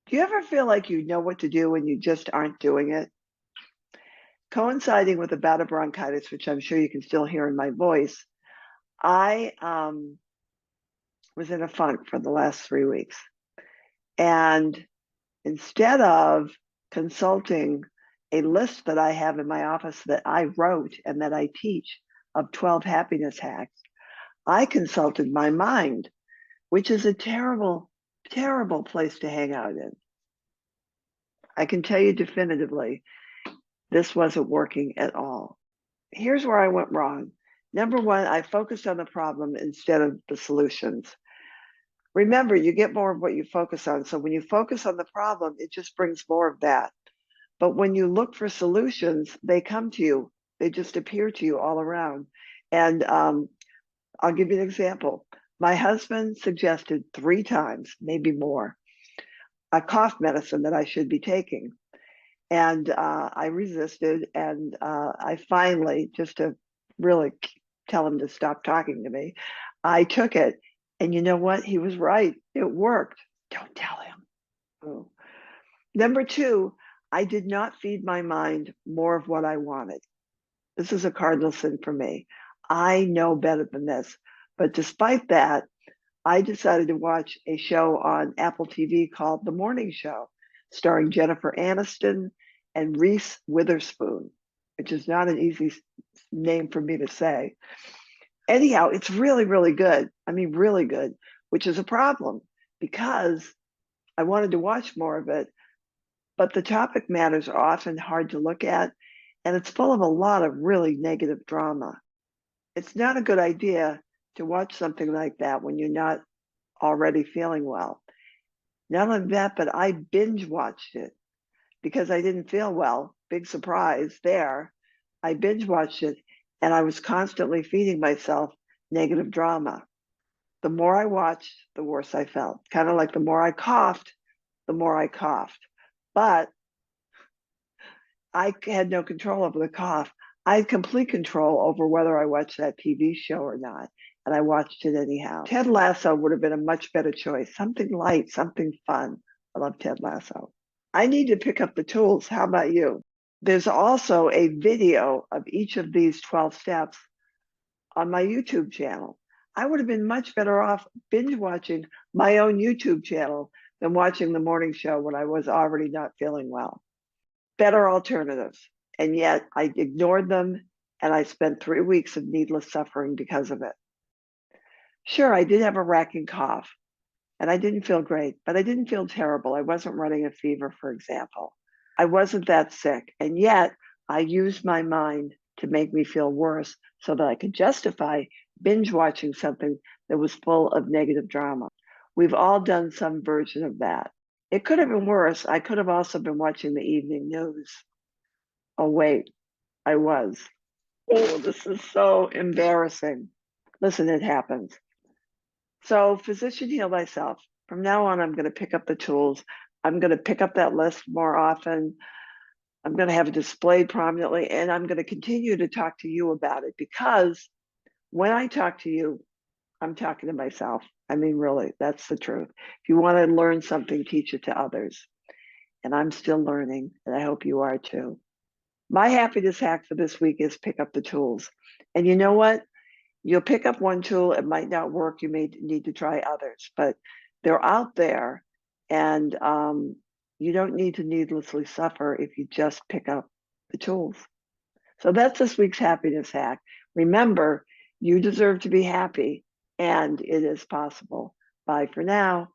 Do you ever feel like you know what to do and you just aren't doing it? Coinciding with a bout of bronchitis, which I'm sure you can still hear in my voice, I was in a funk for the last 3 weeks. And instead of consulting a list that I have in my office that I wrote and that I teach of 12 happiness hacks, I consulted my mind, which is a terrible, terrible place to hang out in. I can tell you definitively, this wasn't working at all. Here's where I went wrong. Number one, I focused on the problem instead of the solutions. Remember, you get more of what you focus on. So when you focus on the problem, it just brings more of that. But when you look for solutions, they come to you. They just appear to you all around. And I'll give you an example. My husband suggested 3 times, maybe more, a cough medicine that I should be taking. And I resisted. And I finally, just to really tell him to stop talking to me, I took it. And you know what? He was right. It worked. Don't tell him. Oh. Number two, I did not feed my mind more of what I wanted. This is a cardinal sin for me. I know better than this. But despite that, I decided to watch a show on Apple TV called The Morning Show, starring Jennifer Aniston and Reese Witherspoon, which is not an easy name for me to say. Anyhow, it's really, really good. I mean, really good, which is a problem because I wanted to watch more of it, but the topic matters are often hard to look at, and it's full of a lot of really negative drama. It's not a good idea to watch something like that when you're not already feeling well. Not only that, but I binge watched it because I didn't feel well. Big surprise there. I binge watched it and I was constantly feeding myself negative drama. The more I watched, the worse I felt. Kind of like the more I coughed, the more I coughed. But I had no control over the cough. I had complete control over whether I watched that TV show or not. And I watched it anyhow. Ted Lasso would have been a much better choice. Something light, something fun. I love Ted Lasso. I need to pick up the tools. How about you? There's also a video of each of these 12 steps on my YouTube channel. I would have been much better off binge watching my own YouTube channel than watching the morning show when I was already not feeling well. Better alternatives. And yet I ignored them and I spent 3 weeks of needless suffering because of it. Sure, I did have a racking cough and I didn't feel great, but I didn't feel terrible. I wasn't running a fever, for example. I wasn't that sick. And yet I used my mind to make me feel worse so that I could justify binge watching something that was full of negative drama. We've all done some version of that. It could have been worse. I could have also been watching the evening news. Oh, wait, I was. Oh, this is so embarrassing. Listen, it happens. So, physician, heal thyself. From now on, I'm going to pick up the tools. I'm going to pick up that list more often. I'm going to have it displayed prominently, and I'm going to continue to talk to you about it because when I talk to you, I'm talking to myself. I mean, really, that's the truth. If you want to learn something, teach it to others. And I'm still learning, and I hope you are too. My happiness hack for this week is pick up the tools. And you know what? You'll pick up one tool, it might not work. You may need to try others, but they're out there. And you don't need to needlessly suffer if you just pick up the tools. So that's this week's happiness hack. Remember, you deserve to be happy, and it is possible. Bye for now.